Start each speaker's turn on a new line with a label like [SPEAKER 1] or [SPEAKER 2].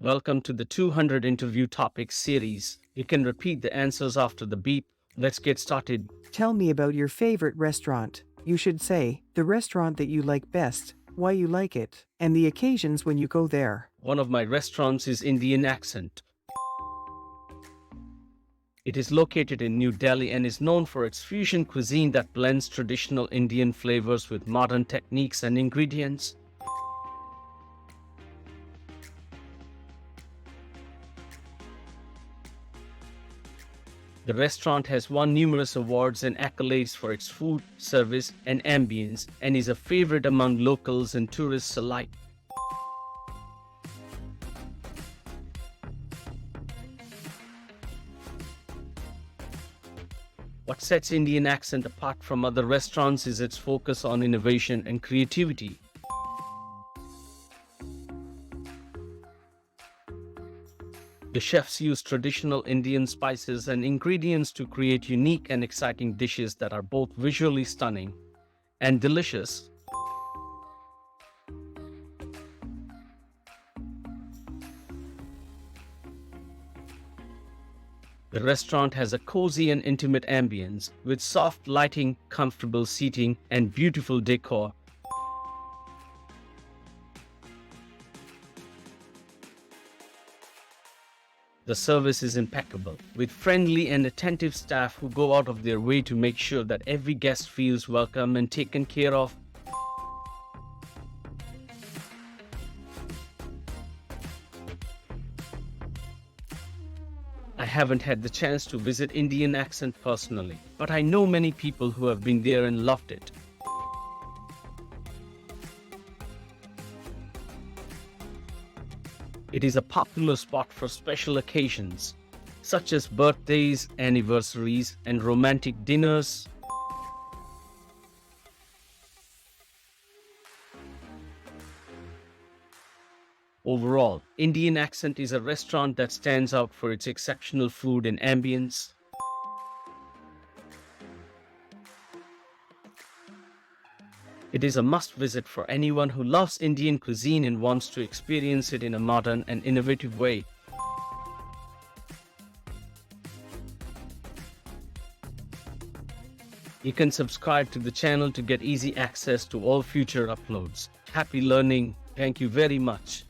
[SPEAKER 1] Welcome to the 200 interview topics series. You can repeat the answers after the beep. Let's get started.
[SPEAKER 2] Tell me about your favorite restaurant. You should say the restaurant that you like best, why you like it, and the occasions when you go there.
[SPEAKER 1] One of my restaurants is Indian Accent. It is located in New Delhi and is known for its fusion cuisine that blends traditional Indian flavors with modern techniques and ingredients. The restaurant has won numerous awards and accolades for its food, service, and ambience, and is a favorite among locals and tourists alike. What sets Indian Accent apart from other restaurants is its focus on innovation and creativity. The chefs use traditional Indian spices and ingredients to create unique and exciting dishes that are both visually stunning and delicious. The restaurant has a cozy and intimate ambience with soft lighting, comfortable seating, and beautiful decor. The service is impeccable, with friendly and attentive staff who go out of their way to make sure that every guest feels welcome and taken care of. I haven't had the chance to visit Indian Accent personally, but I know many people who have been there and loved it. It is a popular spot for special occasions, such as birthdays, anniversaries, and romantic dinners. Overall, Indian Accent is a restaurant that stands out for its exceptional food and ambience. It is a must-visit for anyone who loves Indian cuisine and wants to experience it in a modern and innovative way. You can subscribe to the channel to get easy access to all future uploads. Happy learning. Thank you very much.